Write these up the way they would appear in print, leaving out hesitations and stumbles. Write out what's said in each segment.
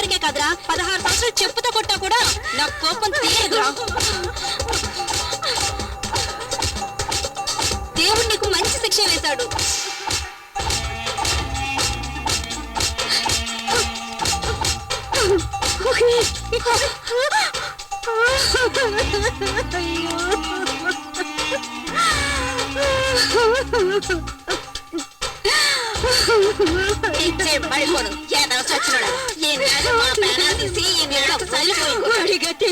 వరకే కదరా, 16 సంవత్సరాలు చెప్పుతో కొట్టా కూడా నా కోపం తీయదురా. దేవుడు నీకు మంచి శిక్ష వేశాడు.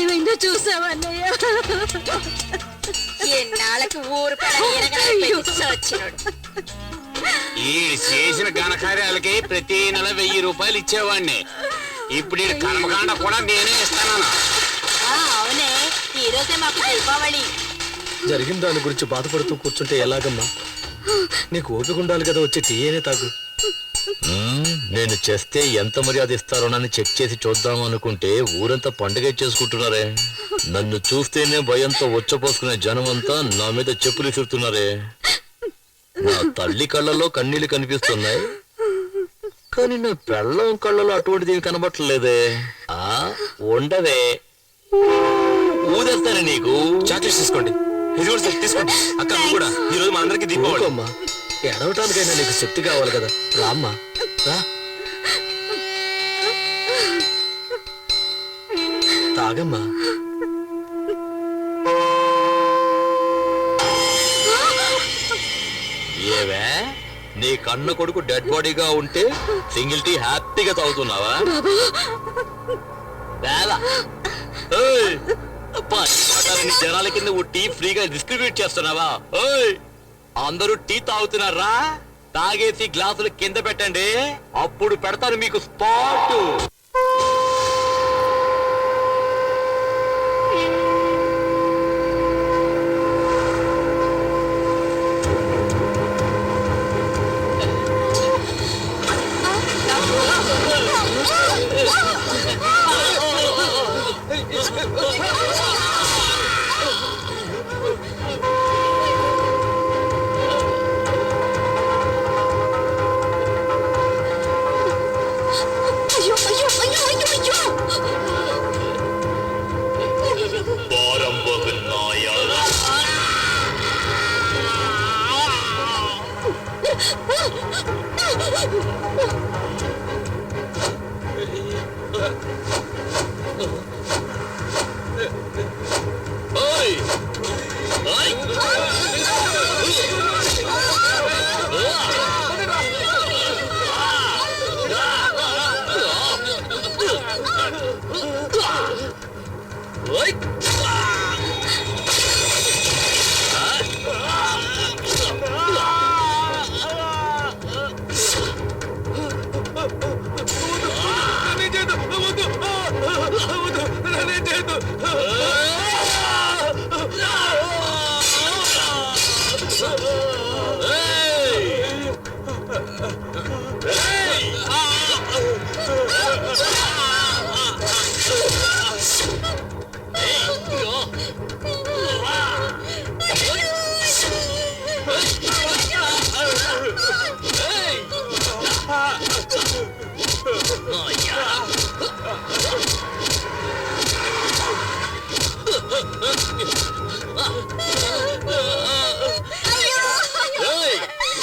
ఏమైందో చూసావన్నయ్య? ఎన్నాళ్ళకి ఊరు ఈ చేసిన ఘనకార్యాలకి ప్రతి నెల 1000 రూపాయలు ఇచ్చేవాడిని. ఇప్పుడు ఈ కర్మకాండ కూడా నేనే ఇస్తాను. అవునే, ఈ రోజే మాకు దీపావళి. జరిగిన దాని గురించి బాధపడుతూ కూర్చుంటే ఎలాగమ్మా? నీకు ఓపిక ఉండాలి కదా, వచ్చి టీయేనే తాగు. నేను చేస్తే ఎంత మర్యాద ఇస్తారోనని చెక్ చేసి చూద్దాం అనుకుంటే ఊరంతా పండుగ చేసుకుంటున్నారే. నన్ను చూస్తేనే భయంతో వచ్చపోసుకునే జనమంతా నా మీద చెప్పులు విసురుతున్నారే. నా తల్లి కళ్ళలో కన్నీళ్లు కనిపిస్తున్నాయి, కానీ నా పెళ్ళం కళ్ళలో అటువంటిది కనబట్టలేదే. ఉండవే, ఊదేస్తానే నీకు. చాక్లెట్స్ తీసుకోండి, ఇది కూడా తీసుకోండి. అక్క కూడా ఈ రోజు మా అందరికి దీపావళి అమ్మా. ఎడవటానికైనా నీకు శక్తి కావాలి కదా, రామ్మా రా. తాగమ్మా. ఏవే, నీ కన్న కొడుకు డెడ్ బాడీగా ఉంటే సింగిల్ టీ హ్యాపీగా తాగుతున్నావా? జనాల కింద టీ ఫ్రీగా డిస్ట్రిబ్యూట్ చేస్తున్నావా? అందరూ టీ తాగుతున్నారా? తాగేసి గ్లాసులు కింద పెట్టండి, అప్పుడు పెడతాను మీకు స్పాట్.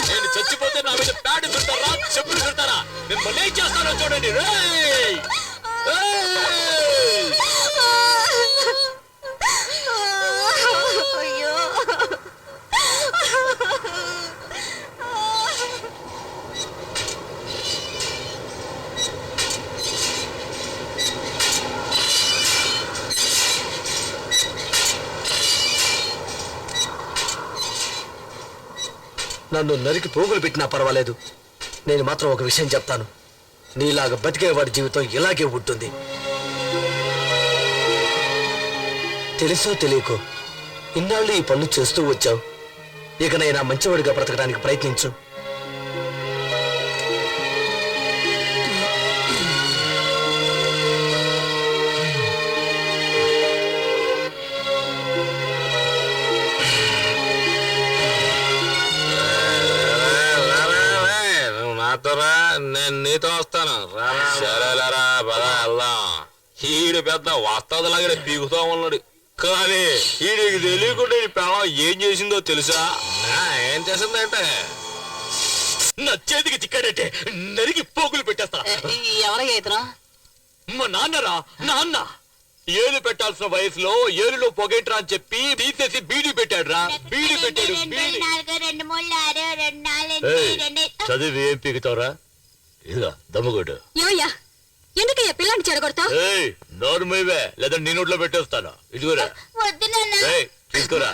నేను చచ్చిపోతే నా మీద ప్యాడ్ చుడతారా, చెప్పులు చుడతారా? మిమ్మల్ని ఏం చేస్తానో చూడండి. నన్ను నరికి పోగులు పెట్టినా పర్వాలేదు, నేను మాత్రం ఒక విషయం చెప్తాను. నీలాగా బతికేవాడి జీవితం ఇలాగే ఉంటుంది. తెలుసో తెలియకో ఇన్నాళ్ళు ఈ పనులు చేస్తూ వచ్చావు. ఇకనైనా మంచివాడిగా బ్రతకడానికి ప్రయత్నించు. వద్దరా నేను నీతో వస్తాను సరేలేరా పద వెళ్దాం ఈడు పెద్ద వస్తాదులాగా పీకుతా ఉన్నాడు కానీ ఈడికి తెలియకుండా ఈ పిల్లం ఏం చేసిందో తెలుసా ఏం చేసిందంటే నా చేతికి చిక్కాడంటే నరికి పోగులు పెట్టేస్తా ఎవరయ్యా ఇతను మా నాన్నరా నాన్న ఏలు పెట్టాల్సిన వయసులో ఏలులో పొగేట్రా అని చెప్పి తీసేసి బీడీ పెట్టాడు రా బీడీ పెట్టాడు బీడీ చదివి ఏం పీకుతావురా ఇదిగా దమ్ముగొడ్డు ఏమయ్యా ఎందుకయ్యా పిల్లాన్ని చెడగొడతావు నోరు మీవే లేదా నీ నోట్లో పెట్టేస్తాను ఇదిగోరా వద్దు నాన్న తీసుకోరా